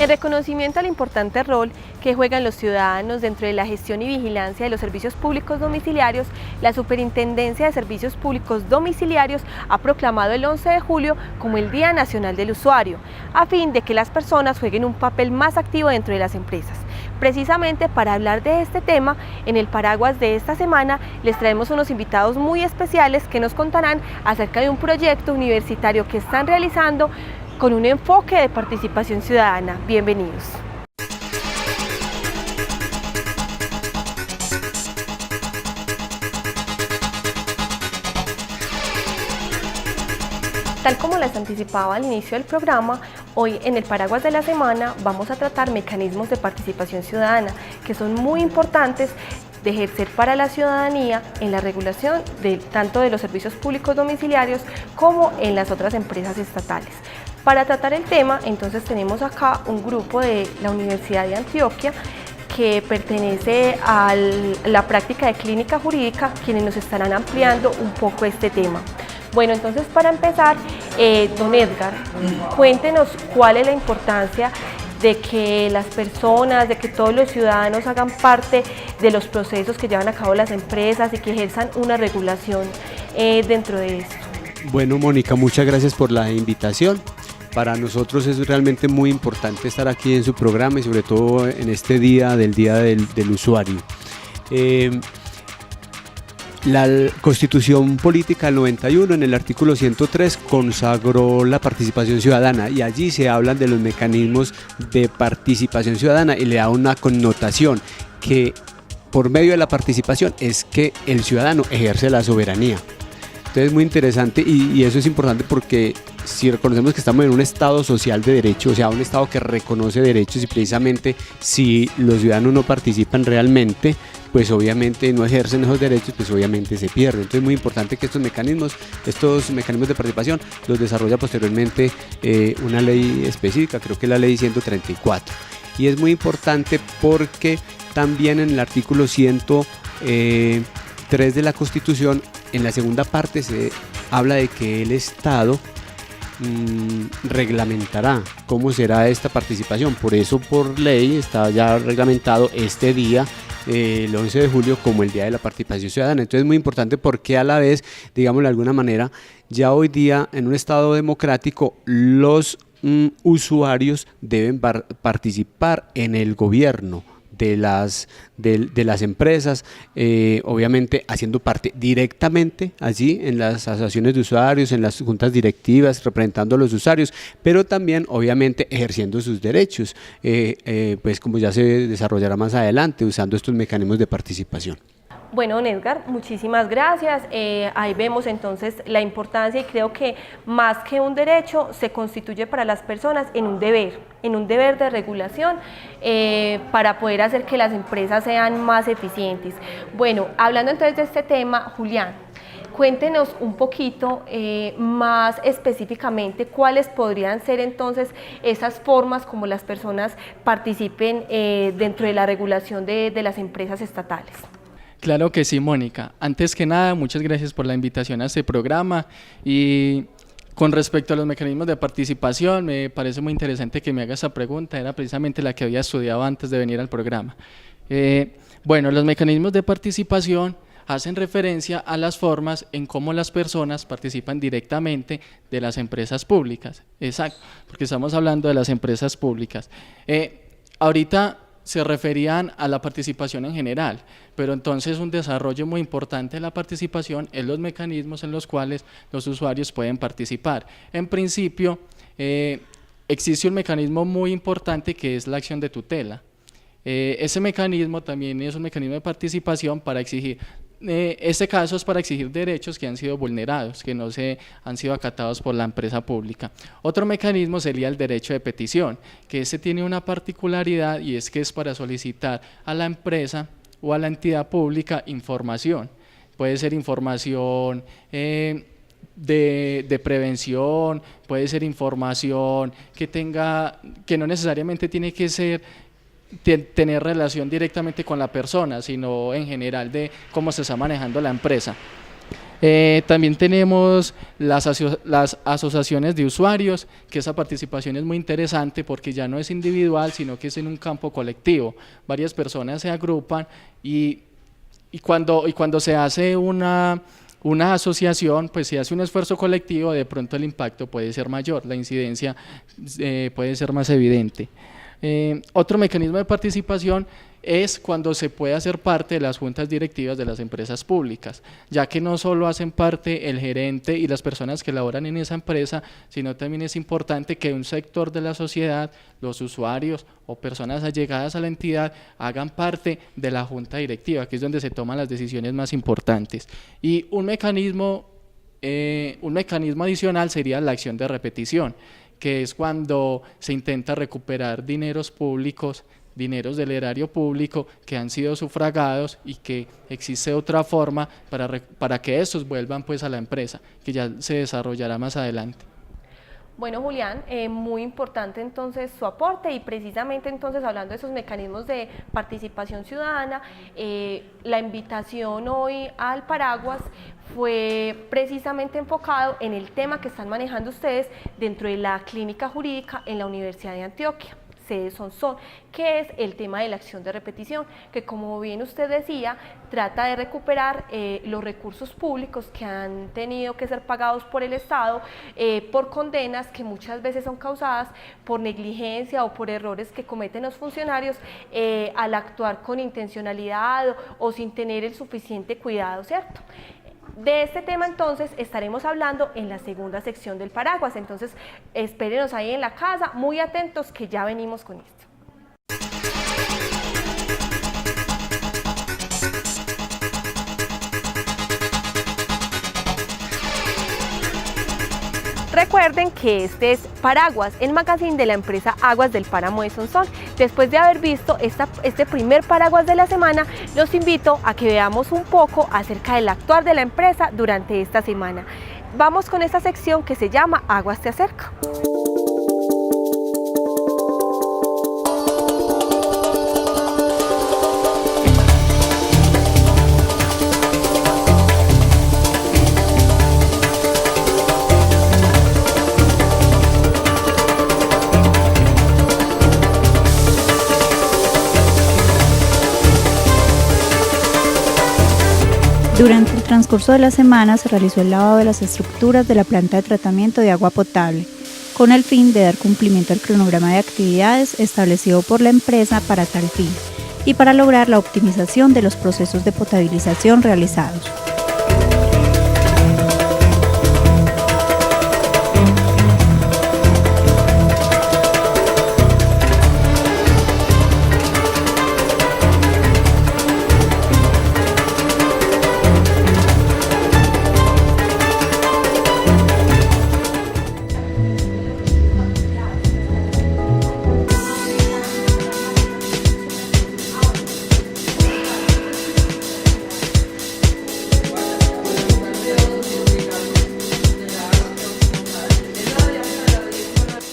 En reconocimiento al importante rol que juegan los ciudadanos dentro de la gestión y vigilancia de los servicios públicos domiciliarios, la Superintendencia de Servicios Públicos Domiciliarios ha proclamado el 11 de julio como el Día Nacional del Usuario, a fin de que las personas jueguen un papel más activo dentro de las empresas. Precisamente para hablar de este tema, en el paraguas de esta semana les traemos unos invitados muy especiales que nos contarán acerca de un proyecto universitario que están realizando con un enfoque de participación ciudadana. Bienvenidos. Tal como les anticipaba al inicio del programa, hoy en el paraguas de la semana vamos a tratar mecanismos de participación ciudadana que son muy importantes de ejercer para la ciudadanía en la regulación tanto de los servicios públicos domiciliarios como en las otras empresas estatales. Para tratar el tema, entonces tenemos acá un grupo de la Universidad de Antioquia que pertenece a la práctica de clínica jurídica, quienes nos estarán ampliando un poco este tema. Bueno, entonces para empezar, don Edgar, cuéntenos cuál es la importancia de que las personas, de que todos los ciudadanos hagan parte de los procesos que llevan a cabo las empresas y que ejerzan una regulación dentro de esto. Bueno, Mónica, muchas gracias por la invitación. Para nosotros es realmente muy importante estar aquí en su programa y sobre todo en este día del usuario. La Constitución Política del 91 en el artículo 103 consagró la participación ciudadana y allí se hablan de los mecanismos de participación ciudadana y le da una connotación que por medio de la participación es que el ciudadano ejerce la soberanía. Entonces es muy interesante y eso es importante porque si reconocemos que estamos en un estado social de derecho, o sea, un estado que reconoce derechos y precisamente si los ciudadanos no participan realmente, pues obviamente no ejercen esos derechos, pues obviamente se pierden. Entonces es muy importante que estos mecanismos de participación los desarrolla posteriormente una ley específica, creo que es la ley 134. Y es muy importante porque también en el artículo 103 de la Constitución, en la segunda parte se habla de que el Estado reglamentará cómo será esta participación. Por eso, por ley, está ya reglamentado este día, el 11 de julio, como el Día de la Participación Ciudadana. Entonces es muy importante porque a la vez, digámoslo de alguna manera, ya hoy día en un Estado democrático los usuarios deben participar en el gobierno de las empresas, obviamente haciendo parte directamente allí en las asociaciones de usuarios, en las juntas directivas, representando a los usuarios, pero también obviamente ejerciendo sus derechos, pues como ya se desarrollará más adelante, usando estos mecanismos de participación. Bueno, don Edgar, muchísimas gracias. Ahí vemos entonces la importancia y creo que más que un derecho se constituye para las personas en un deber de regulación para poder hacer que las empresas sean más eficientes. Bueno, hablando entonces de este tema, Julián, cuéntenos un poquito más específicamente cuáles podrían ser entonces esas formas como las personas participen dentro de la regulación de las empresas estatales. Claro que sí, Mónica. Antes que nada, muchas gracias por la invitación a este programa y con respecto a los mecanismos de participación, me parece muy interesante que me haga esa pregunta, era precisamente la que había estudiado antes de venir al programa. Bueno, los mecanismos de participación hacen referencia a las formas en cómo las personas participan directamente de las empresas públicas. Exacto, porque estamos hablando de las empresas públicas. Ahorita se referían a la participación en general, pero entonces un desarrollo muy importante de la participación es los mecanismos en los cuales los usuarios pueden participar. En principio, existe un mecanismo muy importante que es la acción de tutela. Ese mecanismo también es un mecanismo de participación para exigir, este caso es para exigir derechos que han sido vulnerados, que no han sido acatados por la empresa pública. Otro mecanismo sería el derecho de petición, que ese tiene una particularidad y es que es para solicitar a la empresa o a la entidad pública información. Puede ser información de prevención, puede ser información que no necesariamente tiene que ser tener relación directamente con la persona, sino en general de cómo se está manejando la empresa. También tenemos las asociaciones de usuarios, que esa participación es muy interesante porque ya no es individual, sino que es en un campo colectivo. Varias personas se agrupan y cuando se hace una asociación, pues se hace un esfuerzo colectivo, de pronto el impacto puede ser mayor, la incidencia puede ser más evidente. Otro mecanismo de participación es cuando se puede hacer parte de las juntas directivas de las empresas públicas, ya que no solo hacen parte el gerente y las personas que laboran en esa empresa, sino también es importante que un sector de la sociedad, los usuarios o personas allegadas a la entidad, hagan parte de la junta directiva, que es donde se toman las decisiones más importantes. Y un mecanismo adicional sería la acción de repetición, que es cuando se intenta recuperar dineros públicos, dineros del erario público que han sido sufragados y que existe otra forma para que esos vuelvan pues a la empresa, que ya se desarrollará más adelante. Bueno, Julián, muy importante entonces su aporte, y precisamente entonces hablando de esos mecanismos de participación ciudadana, la invitación hoy al Paraguas fue precisamente enfocado en el tema que están manejando ustedes dentro de la clínica jurídica en la Universidad de Antioquia, sede Sonsón, que es el tema de la acción de repetición, que como bien usted decía, trata de recuperar los recursos públicos que han tenido que ser pagados por el Estado por condenas que muchas veces son causadas por negligencia o por errores que cometen los funcionarios al actuar con intencionalidad o sin tener el suficiente cuidado, ¿cierto? De este tema entonces estaremos hablando en la segunda sección del Paraguas, entonces espérenos ahí en la casa, muy atentos que ya venimos con esto. Recuerden que este es Paraguas, el magazine de la empresa Aguas del Páramo de Sonsón. Después de haber visto este primer Paraguas de la semana, los invito a que veamos un poco acerca del actuar de la empresa durante esta semana. Vamos con esta sección que se llama Aguas te acerca. Durante el transcurso de la semana se realizó el lavado de las estructuras de la planta de tratamiento de agua potable, con el fin de dar cumplimiento al cronograma de actividades establecido por la empresa para tal fin y para lograr la optimización de los procesos de potabilización realizados.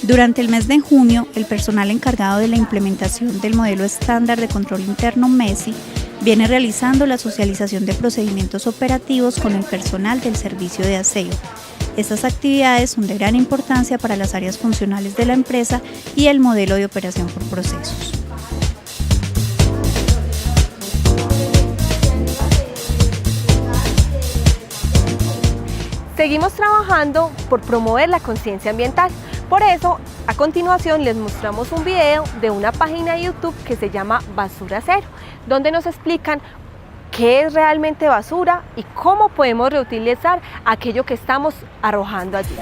Durante el mes de junio, el personal encargado de la implementación del modelo estándar de control interno MESI viene realizando la socialización de procedimientos operativos con el personal del servicio de aseo. Estas actividades son de gran importancia para las áreas funcionales de la empresa y el modelo de operación por procesos. Seguimos trabajando por promover la conciencia ambiental. Por eso, a continuación les mostramos un video de una página de YouTube que se llama Basura Cero, donde nos explican qué es realmente basura y cómo podemos reutilizar aquello que estamos arrojando allí.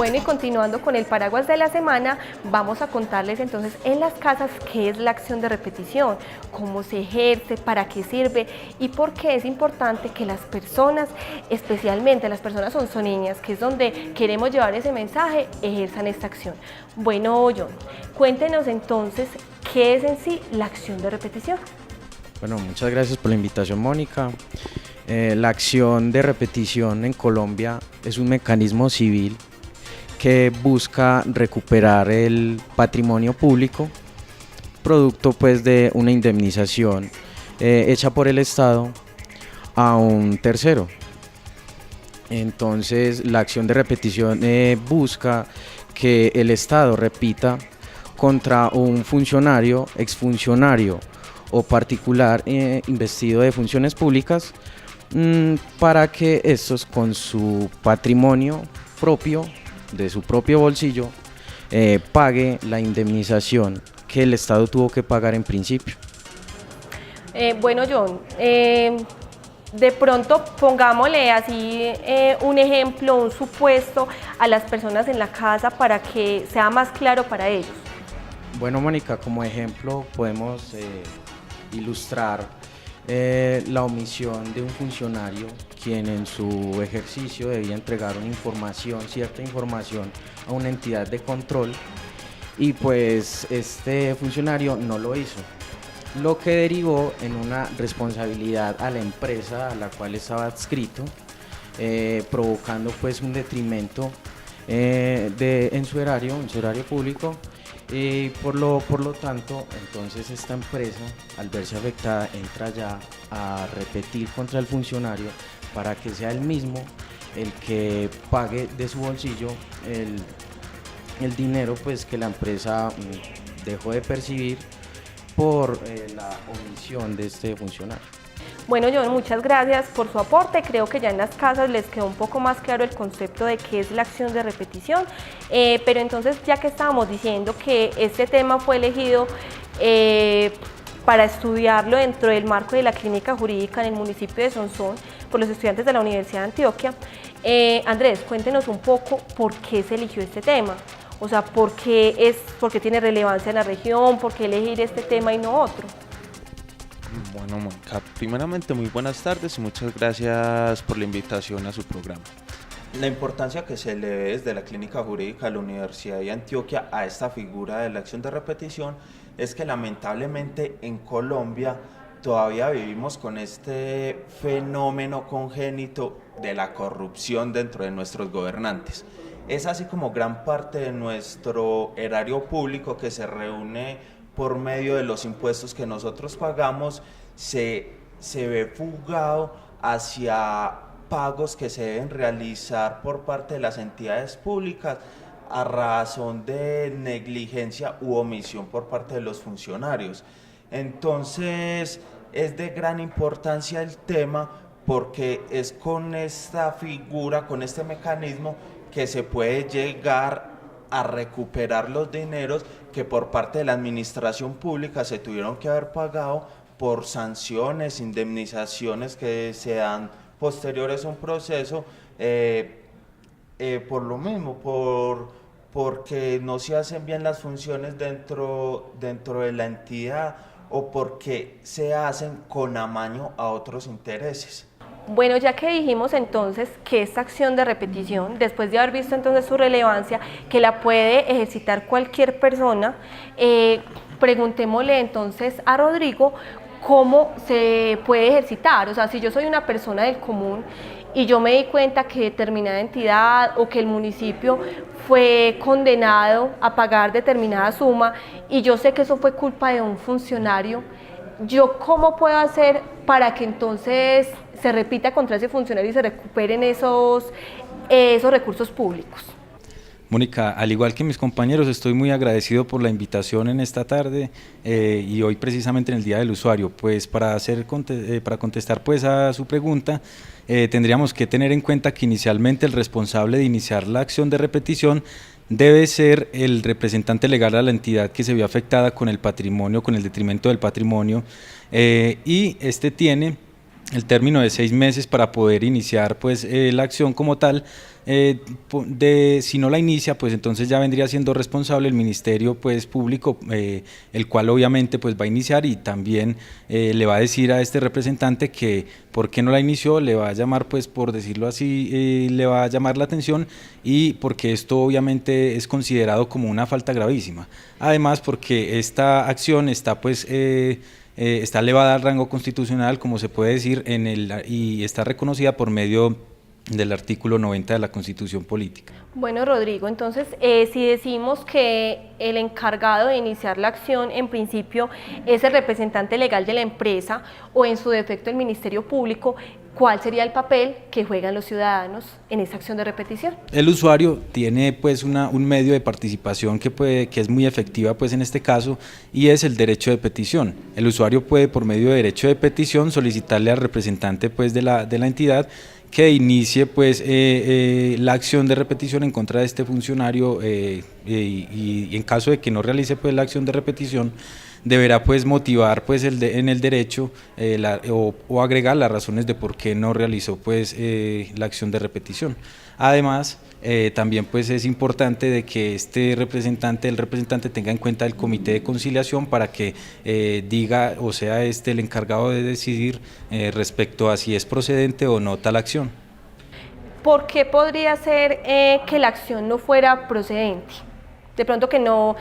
Bueno, y continuando con el paraguas de la semana, vamos a contarles entonces en las casas qué es la acción de repetición, cómo se ejerce, para qué sirve y por qué es importante que las personas, especialmente las personas niñas, que es donde queremos llevar ese mensaje, ejerzan esta acción. Bueno, John, cuéntenos entonces qué es en sí la acción de repetición. Bueno, muchas gracias por la invitación, Mónica. La acción de repetición en Colombia es un mecanismo civil que busca recuperar el patrimonio público, producto pues de una indemnización hecha por el Estado a un tercero. Entonces la acción de repetición busca que el Estado repita contra un funcionario, exfuncionario o particular investido de funciones públicas para que estos con su patrimonio propio, de su propio bolsillo, pague la indemnización que el Estado tuvo que pagar en principio. Bueno, John, de pronto pongámosle así un ejemplo, un supuesto a las personas en la casa para que sea más claro para ellos. Bueno, Mónica, como ejemplo podemos ilustrar la omisión de un funcionario quien en su ejercicio debía entregar una información, cierta información a una entidad de control y pues este funcionario no lo hizo, lo que derivó en una responsabilidad a la empresa a la cual estaba adscrito, provocando pues un detrimento en su erario público. Y por lo tanto, entonces esta empresa, al verse afectada, entra ya a repetir contra el funcionario para que sea él mismo el que pague de su bolsillo el dinero pues, que la empresa dejó de percibir por la omisión de este funcionario. Bueno, John, muchas gracias por su aporte. Creo que ya en las casas les quedó un poco más claro el concepto de qué es la acción de repetición, pero entonces ya que estábamos diciendo que este tema fue elegido para estudiarlo dentro del marco de la clínica jurídica en el municipio de Sonsón por los estudiantes de la Universidad de Antioquia, Andrés, cuéntenos un poco por qué se eligió este tema. O sea, ¿por qué tiene relevancia en la región? ¿Por qué elegir este tema y no otro? Bueno, Mónica, primeramente muy buenas tardes y muchas gracias por la invitación a su programa. La importancia que se le ve desde la Clínica Jurídica de la Universidad de Antioquia a esta figura de la acción de repetición es que lamentablemente en Colombia todavía vivimos con este fenómeno congénito de la corrupción dentro de nuestros gobernantes. Es así como gran parte de nuestro erario público que se reúne por medio de los impuestos que nosotros pagamos, se ve fugado hacia pagos que se deben realizar por parte de las entidades públicas a razón de negligencia u omisión por parte de los funcionarios. Entonces es de gran importancia el tema porque es con esta figura, con este mecanismo que se puede llegar a recuperar los dineros que por parte de la administración pública se tuvieron que haber pagado por sanciones, indemnizaciones que se dan posteriores a un proceso, por lo mismo, porque no se hacen bien las funciones dentro de la entidad o porque se hacen con amaño a otros intereses. Bueno, ya que dijimos entonces que esta acción de repetición, después de haber visto entonces su relevancia, que la puede ejercitar cualquier persona, preguntémosle entonces a Rodrigo cómo se puede ejercitar. O sea, si yo soy una persona del común y yo me di cuenta que determinada entidad o que el municipio fue condenado a pagar determinada suma y yo sé que eso fue culpa de un funcionario, ¿yo cómo puedo hacer para que entonces se repita contra ese funcionario y se recuperen esos recursos públicos? Mónica, al igual que mis compañeros, estoy muy agradecido por la invitación en esta tarde y hoy precisamente en el Día del Usuario. Pues para contestar pues a su pregunta, tendríamos que tener en cuenta que inicialmente el responsable de iniciar la acción de repetición debe ser el representante legal a la entidad que se vio afectada con el patrimonio, con el detrimento del patrimonio, y este tiene el término de 6 meses para poder iniciar pues la acción como tal. Si no la inicia, pues entonces ya vendría siendo responsable el Ministerio pues Público, el cual obviamente pues va a iniciar y también le va a decir a este representante que por qué no la inició, le va a llamar pues por decirlo así, le va a llamar la atención y porque esto obviamente es considerado como una falta gravísima. Además porque esta acción está pues está elevada al rango constitucional, como se puede decir, y está reconocida por medio del artículo 90 de la Constitución Política. Bueno, Rodrigo, entonces si decimos que el encargado de iniciar la acción en principio es el representante legal de la empresa o en su defecto el Ministerio Público, ¿cuál sería el papel que juegan los ciudadanos en esa acción de repetición? El usuario tiene pues un medio de participación que es muy efectiva pues en este caso y es el derecho de petición. El usuario puede por medio de derecho de petición solicitarle al representante pues de la entidad que inicie pues la acción de repetición en contra de este funcionario y en caso de que no realice pues la acción de repetición deberá pues motivar pues en el derecho o agregar las razones de por qué no realizó pues la acción de repetición. Además también pues es importante de que el representante tenga en cuenta el comité de conciliación para que diga o sea el encargado de decidir respecto a si es procedente o no tal acción. ¿Por qué podría ser que la acción no fuera procedente? De pronto que no,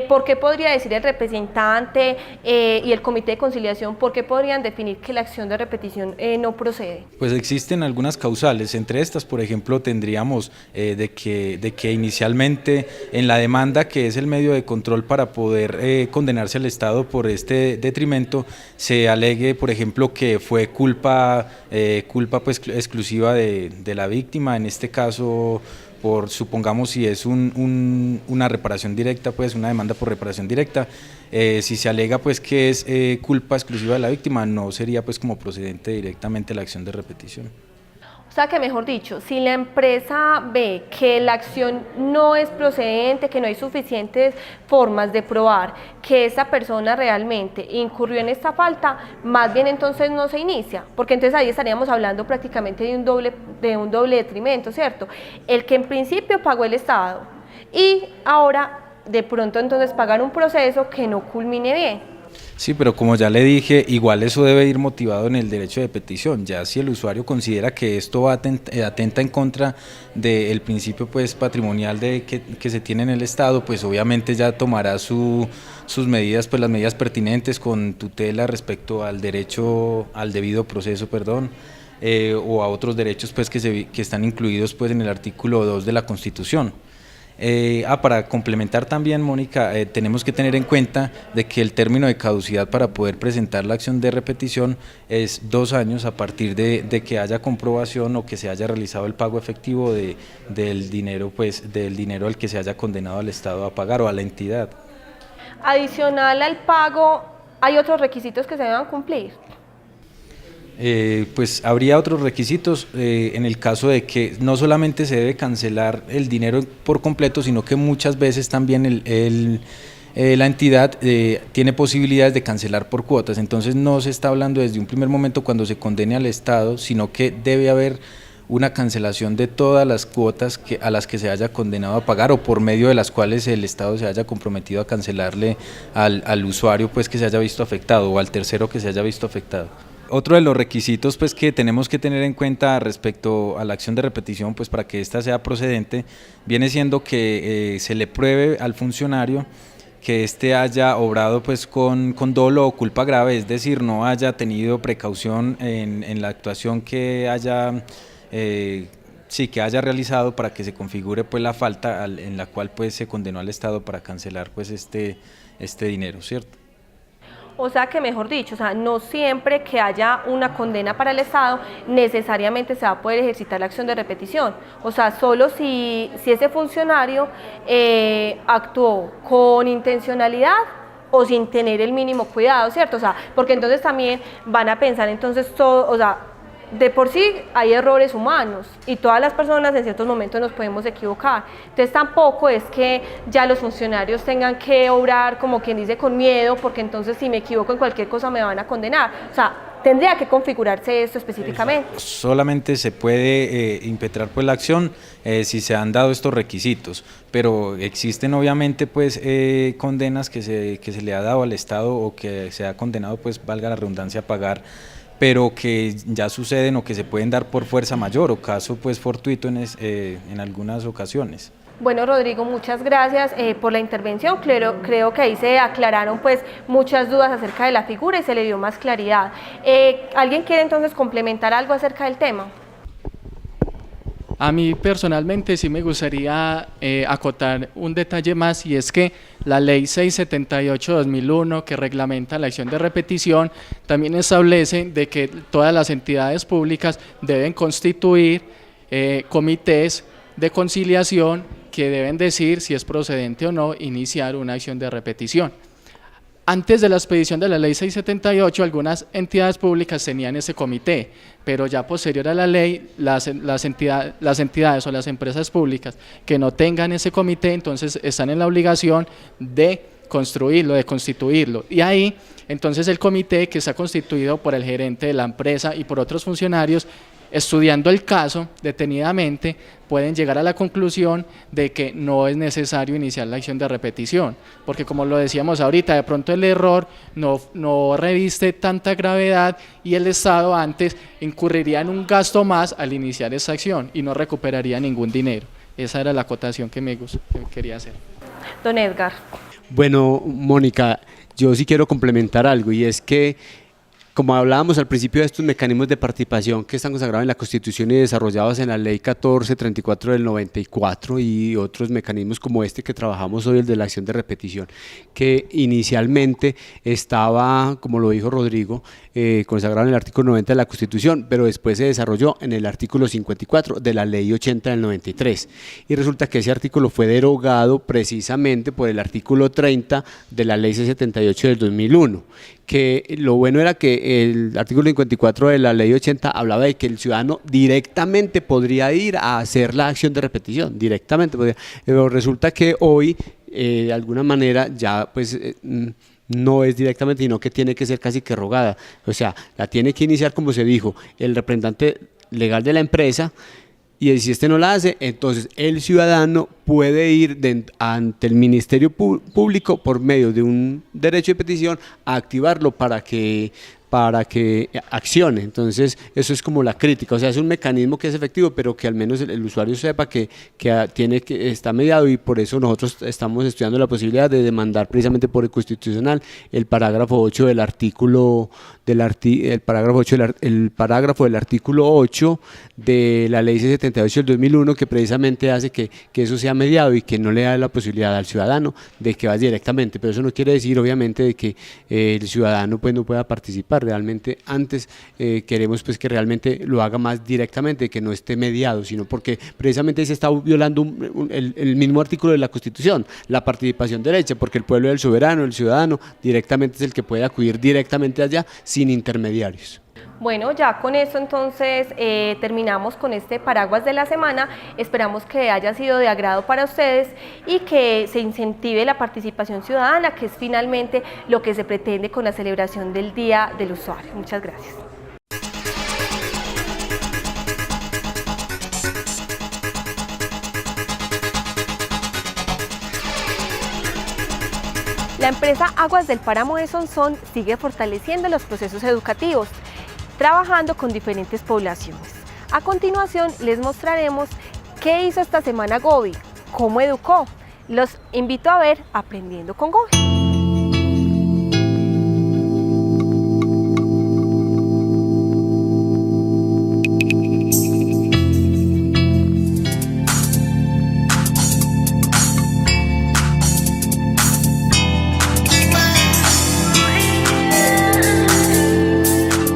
¿por qué podría decir el representante y el comité de conciliación, por qué podrían definir que la acción de repetición no procede? Pues existen algunas causales, entre estas por ejemplo tendríamos de que inicialmente en la demanda, que es el medio de control para poder condenarse al Estado por este detrimento, se alegue por ejemplo que fue culpa pues exclusiva de la víctima, en este caso supongamos si es una reparación directa, pues una demanda por reparación directa, si se alega pues que es culpa exclusiva de la víctima, no sería pues como procedente directamente la acción de repetición. O sea que mejor dicho, si la empresa ve que la acción no es procedente, que no hay suficientes formas de probar que esa persona realmente incurrió en esta falta, más bien entonces no se inicia, porque entonces ahí estaríamos hablando prácticamente de un doble detrimento, ¿cierto? El que en principio pagó el Estado y ahora de pronto entonces pagar un proceso que no culmine bien. Sí, pero como ya le dije, igual eso debe ir motivado en el derecho de petición. Ya si el usuario considera que esto atenta en contra del principio pues patrimonial que se tiene en el Estado, pues obviamente ya tomará sus medidas, pues las medidas pertinentes con tutela respecto al derecho al debido proceso, o a otros derechos pues que están incluidos pues en el artículo 2 de la Constitución. Para complementar también, Mónica, tenemos que tener en cuenta de que el término de caducidad para poder presentar la acción de repetición es 2 años a partir de que haya comprobación o que se haya realizado el pago efectivo del dinero al que se haya condenado al Estado a pagar o a la entidad. Adicional al pago, ¿hay otros requisitos que se deban cumplir? Pues habría otros requisitos en el caso de que no solamente se debe cancelar el dinero por completo, sino que muchas veces también la entidad tiene posibilidades de cancelar por cuotas. Entonces no se está hablando desde un primer momento cuando se condene al Estado, sino que debe haber una cancelación de todas las cuotas a las que se haya condenado a pagar o por medio de las cuales el Estado se haya comprometido a cancelarle al usuario pues que se haya visto afectado o al tercero que se haya visto afectado. Otro de los requisitos pues que tenemos que tener en cuenta respecto a la acción de repetición pues para que ésta sea procedente viene siendo que se le pruebe al funcionario que éste haya obrado pues con dolo o culpa grave, es decir, no haya tenido precaución en la actuación que haya realizado para que se configure pues la falta en la cual pues se condenó al Estado para cancelar pues este dinero, ¿cierto? O sea que mejor dicho, no siempre que haya una condena para el Estado necesariamente se va a poder ejercitar la acción de repetición. O sea, solo si ese funcionario actuó con intencionalidad o sin tener el mínimo cuidado, ¿cierto? O sea, porque entonces también van a pensar entonces todo, o sea, de por sí hay errores humanos y todas las personas en ciertos momentos nos podemos equivocar, entonces tampoco es que ya los funcionarios tengan que obrar como quien dice con miedo, porque entonces si me equivoco en cualquier cosa me van a condenar. O sea, tendría que configurarse esto específicamente? Solamente se puede impetrar pues la acción si se han dado estos requisitos, pero existen obviamente pues condenas que se le ha dado al Estado o que se ha condenado, pues valga la redundancia, a pagar, pero que ya suceden o que se pueden dar por fuerza mayor o caso pues fortuito en algunas ocasiones. Bueno, Rodrigo, muchas gracias por la intervención. Creo que ahí se aclararon pues muchas dudas acerca de la figura y se le dio más claridad. ¿Alguien quiere entonces complementar algo acerca del tema? A mí personalmente sí me gustaría acotar un detalle más, y es que la Ley 678/2001, que reglamenta la acción de repetición, también establece de que todas las entidades públicas deben constituir comités de conciliación que deben decir si es procedente o no iniciar una acción de repetición. Antes de la expedición de la Ley 678, algunas entidades públicas tenían ese comité, pero ya posterior a la ley, las entidades o las empresas públicas que no tengan ese comité, entonces están en la obligación de construirlo, de constituirlo. Y ahí, entonces el comité, que está constituido por el gerente de la empresa y por otros funcionarios, estudiando el caso detenidamente, pueden llegar a la conclusión de que no es necesario iniciar la acción de repetición, porque como lo decíamos ahorita, de pronto el error no reviste tanta gravedad y el Estado antes incurriría en un gasto más al iniciar esa acción y no recuperaría ningún dinero. Esa era la acotación que quería hacer. Don Edgar. Bueno, Mónica, yo sí quiero complementar algo, y es que, como hablábamos al principio de estos mecanismos de participación que están consagrados en la Constitución y desarrollados en la Ley 1434 del 94 y otros mecanismos como este que trabajamos hoy, el de la acción de repetición, que inicialmente estaba, como lo dijo Rodrigo, consagrado en el artículo 90 de la Constitución, pero después se desarrolló en el artículo 54 de la Ley 80 del 93, y resulta que ese artículo fue derogado precisamente por el artículo 30 de la Ley 678 del 2001, que lo bueno era que el artículo 54 de la Ley 80 hablaba de que el ciudadano directamente podría ir a hacer la acción de repetición, directamente podría, pero resulta que hoy de alguna manera ya pues no es directamente, sino que tiene que ser casi que rogada, o sea, la tiene que iniciar, como se dijo, el representante legal de la empresa, y si este no la hace, entonces el ciudadano puede ir ante el Ministerio Público por medio de un derecho de petición a activarlo para que accione. Entonces eso es como la crítica, o sea, es un mecanismo que es efectivo, pero que al menos el usuario sepa que está mediado, y por eso nosotros estamos estudiando la posibilidad de demandar precisamente por el constitucional el parágrafo 8 del artículo el parágrafo del artículo 8 de la Ley 678 del 2001, que precisamente hace que eso sea mediado y que no le da la posibilidad al ciudadano de que vaya directamente, pero eso no quiere decir obviamente de que el ciudadano pues no pueda participar. Realmente antes queremos pues que realmente lo haga más directamente, que no esté mediado, sino porque precisamente ahí se está violando el mismo artículo de la Constitución, la participación derecha, porque el pueblo es el soberano, el ciudadano directamente es el que puede acudir directamente allá sin intermediarios. Bueno, ya con eso entonces terminamos con este paraguas de la semana. Esperamos que haya sido de agrado para ustedes y que se incentive la participación ciudadana, que es finalmente lo que se pretende con la celebración del Día del Usuario. Muchas gracias. La empresa Aguas del Páramo de Sonsón sigue fortaleciendo los procesos educativos, trabajando con diferentes poblaciones. A continuación les mostraremos qué hizo esta semana Gobi, cómo educó. Los invito a ver Aprendiendo con Gobi.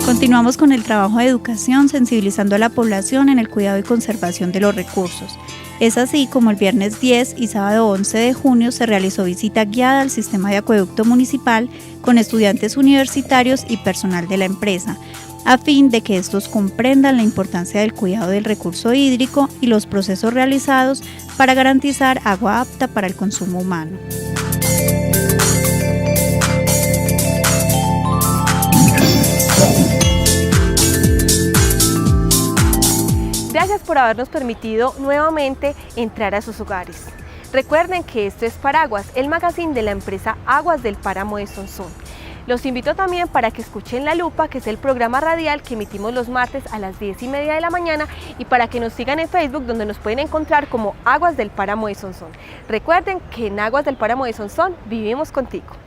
Continuamos con el trabajo de educación, sensibilizando a la población en el cuidado y conservación de los recursos. Es así como el viernes 10 y sábado 11 de junio se realizó visita guiada al sistema de acueducto municipal con estudiantes universitarios y personal de la empresa, a fin de que estos comprendan la importancia del cuidado del recurso hídrico y los procesos realizados para garantizar agua apta para el consumo humano. Gracias por habernos permitido nuevamente entrar a sus hogares. Recuerden que esto es Paraguas, el magazine de la empresa Aguas del Páramo de Sonsón. Los invito también para que escuchen La Lupa, que es el programa radial que emitimos los martes a las 10:30 de la mañana, y para que nos sigan en Facebook, donde nos pueden encontrar como Aguas del Páramo de Sonsón. Recuerden que en Aguas del Páramo de Sonsón vivimos contigo.